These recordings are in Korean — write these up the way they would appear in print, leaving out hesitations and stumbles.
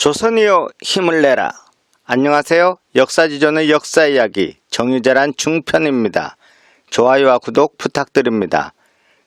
조선이여 힘을 내라. 안녕하세요. 역사지존의 역사이야기 정유재란 중편입니다. 좋아요와 구독 부탁드립니다.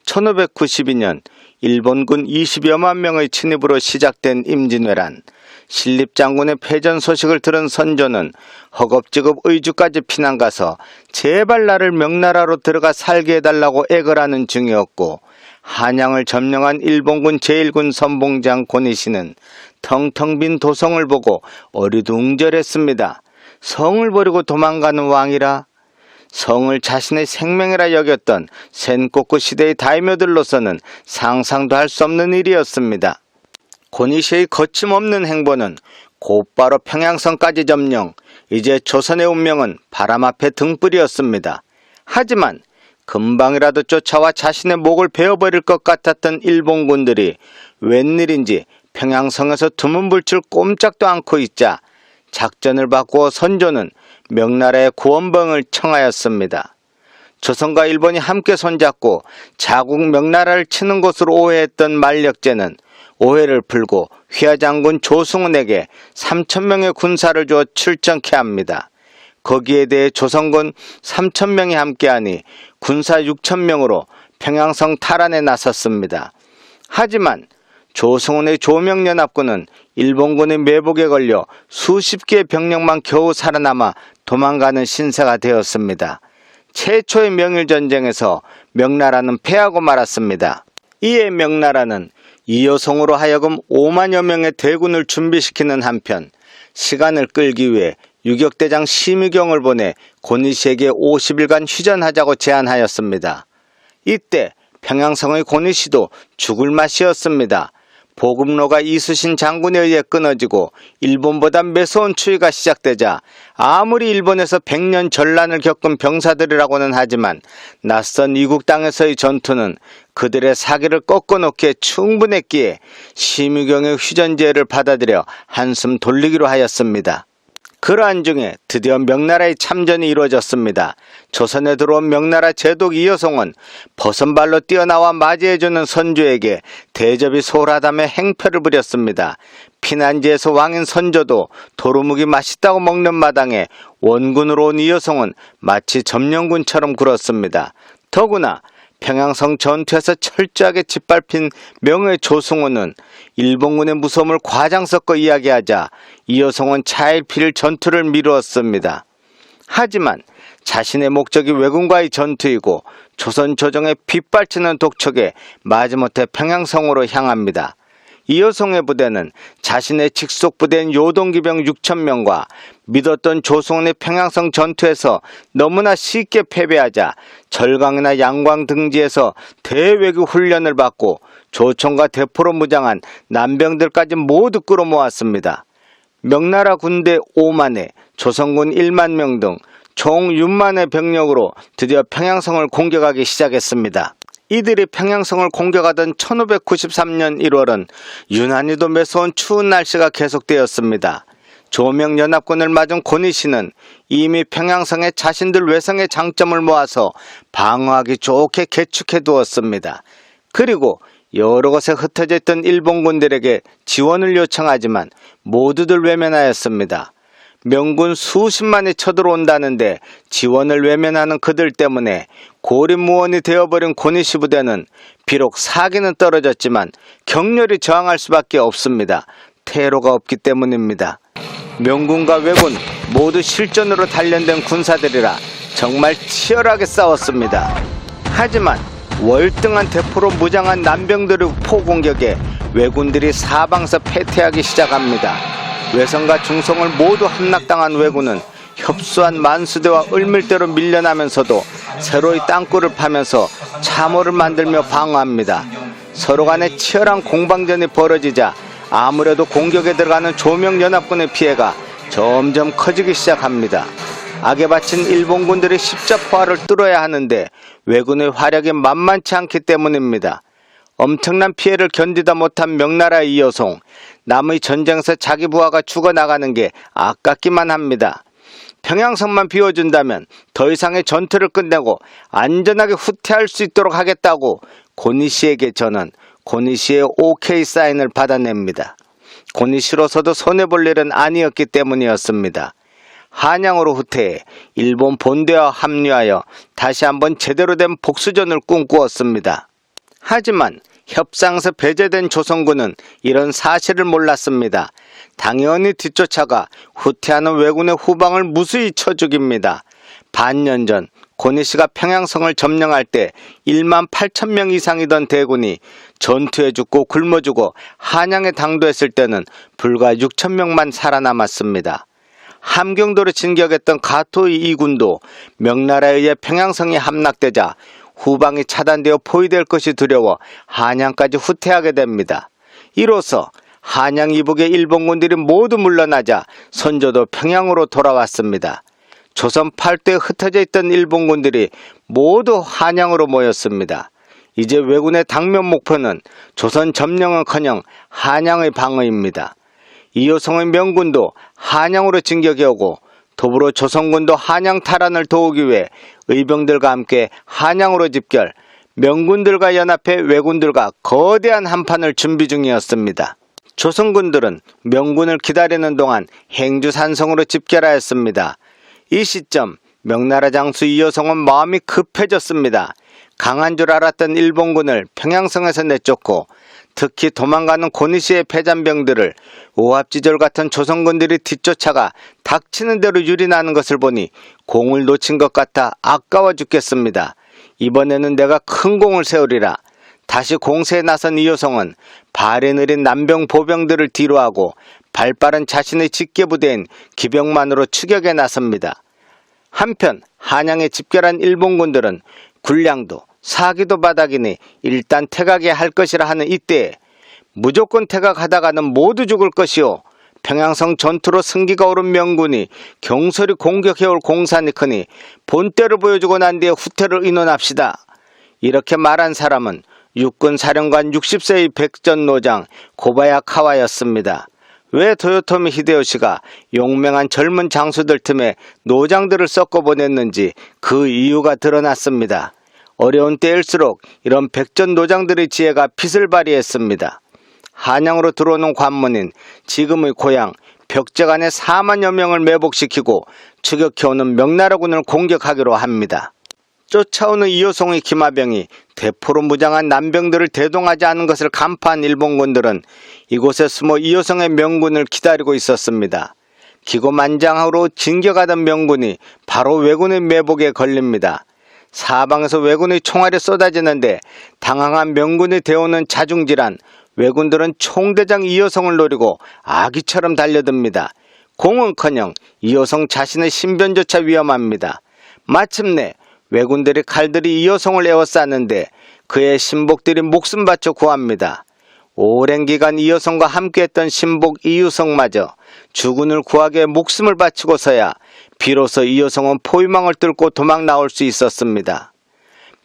1592년 일본군 20여만 명의 침입으로 시작된 임진왜란. 신립장군의 패전 소식을 들은 선조는 허겁지겁 의주까지 피난가서 제발 나를 명나라로 들어가 살게 해달라고 애걸하는 중이었고, 한양을 점령한 일본군 제1군 선봉장 고니시는 텅텅 빈 도성을 보고 어리둥절했습니다. 성을 버리고 도망가는 왕이라. 성을 자신의 생명이라 여겼던 센코쿠 시대의 다이묘들로서는 상상도 할 수 없는 일이었습니다. 고니시의 거침없는 행보는 곧바로 평양성까지 점령. 이제 조선의 운명은 바람 앞에 등불이었습니다. 하지만 금방이라도 쫓아와 자신의 목을 베어버릴 것 같았던 일본군들이 웬일인지 평양성에서 두문불출 꼼짝도 않고 있자 작전을 바꾸어 선조는 명나라의 구원봉을 청하였습니다. 조선과 일본이 함께 손잡고 자국 명나라를 치는 것으로 오해했던 만력제는 오해를 풀고 휘하장군 조승훈에게 3,000명의 군사를 주어 출정케 합니다. 거기에 대해 조선군 3,000명이 함께하니 군사 6,000명으로 평양성 탈환에 나섰습니다. 하지만 조승훈의 조명연합군은 일본군의 매복에 걸려 수십 개의 병력만 겨우 살아남아 도망가는 신세가 되었습니다. 최초의 명일전쟁에서 명나라는 패하고 말았습니다. 이에 명나라는 이여송으로 하여금 5만여 명의 대군을 준비시키는 한편 시간을 끌기 위해 유격대장 심의경을 보내 고니시에게 50일간 휴전하자고 제안하였습니다. 이때 평양성의 고니시도 죽을 맛이었습니다. 보급로가 이수신 장군에 의해 끊어지고 일본보다 매서운 추위가 시작되자 아무리 일본에서 100년 전란을 겪은 병사들이라고는 하지만 낯선 이국 땅에서의 전투는 그들의 사기를 꺾어놓기에 충분했기에 심의경의 휴전제를 받아들여 한숨 돌리기로 하였습니다. 그러한 중에 드디어 명나라의 참전이 이루어졌습니다. 조선에 들어온 명나라 제독 이여송은 버선발로 뛰어나와 맞이해주는 선조에게 대접이 소홀하다며 행패를 부렸습니다. 피난지에서 왕인 선조도 도루묵이 맛있다고 먹는 마당에 원군으로 온 이여송은 마치 점령군처럼 굴었습니다. 더구나 평양성 전투에서 철저하게 짓밟힌 명의 조승훈은 일본군의 무서움을 과장 섞어 이야기하자 이여송은 차일피일 전투를 미루었습니다. 하지만 자신의 목적이 왜군과의 전투이고 조선 조정에 빗발치는 독촉에 마지못해 평양성으로 향합니다. 이여송의 부대는 자신의 직속 부대인 요동기병 6,000명과 믿었던 조승훈의 평양성 전투에서 너무나 쉽게 패배하자 절강이나 양광 등지에서 대외교 훈련을 받고 조총과 대포로 무장한 남병들까지 모두 끌어모았습니다. 명나라 군대 5만에 조선군 1만 명 등 총 6만의 병력으로 드디어 평양성을 공격하기 시작했습니다. 이들이 평양성을 공격하던 1593년 1월은 유난히도 매서운 추운 날씨가 계속되었습니다. 조명연합군을 맞은 고니시는 이미 평양성에 자신들 외성의 장점을 모아서 방어하기 좋게 개축해 두었습니다. 그리고 여러 곳에 흩어져 있던 일본군들에게 지원을 요청하지만 모두들 외면하였습니다. 명군 수십만이 쳐들어온다는데 지원을 외면하는 그들 때문에 고립무원이 되어버린 고니시 부대는 비록 사기는 떨어졌지만 격렬히 저항할 수밖에 없습니다. 퇴로가 없기 때문입니다. 명군과 왜군 모두 실전으로 단련된 군사들이라 정말 치열하게 싸웠습니다. 하지만 월등한 대포로 무장한 남병들의 포공격에 왜군들이 사방서 패퇴하기 시작합니다. 외성과 중성을 모두 함락당한 왜군은 협소한 만수대와 을밀대로 밀려나면서도 새로이 땅굴을 파면서 참호를 만들며 방어합니다. 서로 간에 치열한 공방전이 벌어지자 아무래도 공격에 들어가는 조명연합군의 피해가 점점 커지기 시작합니다. 악에 바친 일본군들의 십자포화를 뚫어야 하는데 왜군의 화력이 만만치 않기 때문입니다. 엄청난 피해를 견디다 못한 명나라 이여송, 남의 전쟁에서 자기 부하가 죽어나가는 게 아깝기만 합니다. 평양성만 비워준다면 더 이상의 전투를 끝내고 안전하게 후퇴할 수 있도록 하겠다고 고니시에게 저는 고니시의 OK 사인을 받아냅니다. 곤이 싫어서도 손해볼 일은 아니었기 때문이었습니다. 한양으로 후퇴해 일본 본대와 합류하여 다시 한번 제대로 된 복수전을 꿈꾸었습니다. 하지만 협상에서 배제된 조선군은 이런 사실을 몰랐습니다. 당연히 뒤쫓아가 후퇴하는 왜군의 후방을 무수히 쳐 죽입니다. 반년 전 고니씨가 평양성을 점령할 때 1만 8천 명 이상이던 대군이 전투에 죽고 굶어 죽어 한양에 당도했을 때는 불과 6천 명만 살아남았습니다. 함경도로 진격했던 가토의 2군도 명나라에 의해 평양성이 함락되자 후방이 차단되어 포위될 것이 두려워 한양까지 후퇴하게 됩니다. 이로써 한양 이북의 일본군들이 모두 물러나자 선조도 평양으로 돌아왔습니다. 조선 팔도에 흩어져 있던 일본군들이 모두 한양으로 모였습니다. 이제 왜군의 당면 목표는 조선 점령은커녕 한양의 방어입니다. 이효성의 명군도 한양으로 진격해 오고 더불어 조선군도 한양 탈환을 도우기 위해 의병들과 함께 한양으로 집결, 명군들과 연합해 왜군들과 거대한 한판을 준비 중이었습니다. 조선군들은 명군을 기다리는 동안 행주산성으로 집결하였습니다. 이 시점 명나라 장수 이효성은 마음이 급해졌습니다. 강한 줄 알았던 일본군을 평양성에서 내쫓고 특히 도망가는 고니씨의 패잔병들을 오합지졸 같은 조선군들이 뒤쫓아가 닥치는 대로 유린하는 것을 보니 공을 놓친 것 같아 아까워 죽겠습니다. 이번에는 내가 큰 공을 세우리라. 다시 공세에 나선 이효성은 발에 느린 남병 보병들을 뒤로하고 발빠른 자신의 직계부대인 기병만으로 추격에 나섭니다. 한편 한양에 집결한 일본군들은 군량도 사기도 바닥이니 일단 퇴각해야 할 것이라 하는 이때에 무조건 퇴각하다가는 모두 죽을 것이요, 평양성 전투로 승기가 오른 명군이 경솔히 공격해올 공산이 크니 본때를 보여주고 난 뒤에 후퇴를 의논합시다. 이렇게 말한 사람은 육군 사령관 60세의 백전노장 고바야카와였습니다. 왜 도요토미 히데요시가 용맹한 젊은 장수들 틈에 노장들을 섞어보냈는지 그 이유가 드러났습니다. 어려운 때일수록 이런 백전노장들의 지혜가 빛을 발휘했습니다. 한양으로 들어오는 관문인 지금의 고향 벽제간에 4만여 명을 매복시키고 추격해오는 명나라군을 공격하기로 합니다. 쫓아오는 이효성의 기마병이 대포로 무장한 남병들을 대동하지 않은 것을 간파한 일본군들은 이곳에 숨어 이효성의 명군을 기다리고 있었습니다. 기고만장하로 진격하던 명군이 바로 왜군의 매복에 걸립니다. 사방에서 왜군의 총알이 쏟아지는데 당황한 명군이 되어오는 자중질환 왜군들은 총대장 이효성을 노리고 아기처럼 달려듭니다. 공은커녕 이효성 자신의 신변조차 위험합니다. 마침내 왜군들이 칼들이 이효성을 에워쌌는데 그의 신복들이 목숨 바쳐 구합니다. 오랜 기간 이효성과 함께했던 신복 이유성마저 주군을 구하기 위해 목숨을 바치고서야 비로소 이효성은 포위망을 뚫고 도망 나올 수 있었습니다.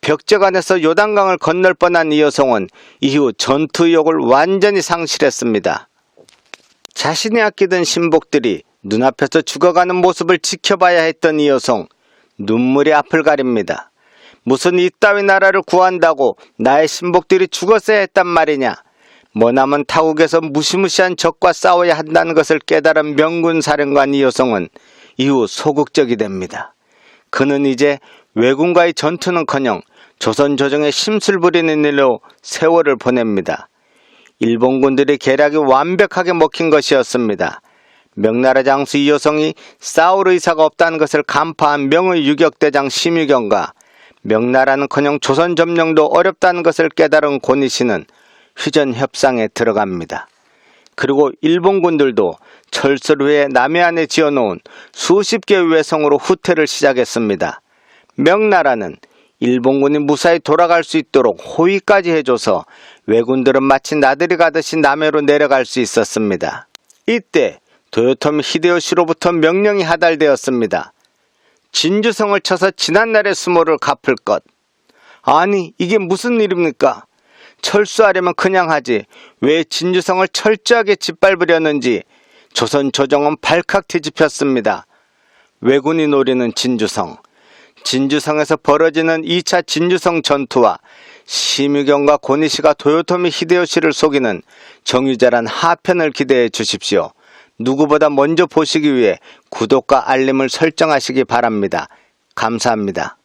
벽제간에서 요단강을 건널 뻔한 이효성은 이후 전투 의욕을 완전히 상실했습니다. 자신이 아끼던 신복들이 눈앞에서 죽어가는 모습을 지켜봐야 했던 이효성, 눈물이 앞을 가립니다. 무슨 이따위 나라를 구한다고 나의 신복들이 죽었어야 했단 말이냐. 머나먼 타국에서 무시무시한 적과 싸워야 한다는 것을 깨달은 명군 사령관 이효성은 이후 소극적이 됩니다. 그는 이제 왜군과의 전투는커녕 조선 조정에 심술 부리는 일로 세월을 보냅니다. 일본군들의 계략이 완벽하게 먹힌 것이었습니다. 명나라 장수 이효성이 싸울 의사가 없다는 것을 간파한 명의 유격대장 심유경과 명나라는커녕 조선 점령도 어렵다는 것을 깨달은 고니씨는 휴전 협상에 들어갑니다. 그리고 일본군들도 철수를 위해 남해안에 지어놓은 수십 개의 외성으로 후퇴를 시작했습니다. 명나라는 일본군이 무사히 돌아갈 수 있도록 호위까지 해줘서 왜군들은 마치 나들이 가듯이 남해로 내려갈 수 있었습니다. 이때 도요토미 히데요시로부터 명령이 하달되었습니다. 진주성을 쳐서 지난날의 수모를 갚을 것. 아니, 이게 무슨 일입니까? 철수하려면 그냥 하지 왜 진주성을 철저하게 짓밟으려는지 조선 조정은 발칵 뒤집혔습니다. 왜군이 노리는 진주성. 진주성에서 벌어지는 2차 진주성 전투와 심유경과 고니씨가 도요토미 히데요시를 속이는 정유자란 하편을 기대해 주십시오. 누구보다 먼저 보시기 위해 구독과 알림을 설정하시기 바랍니다. 감사합니다.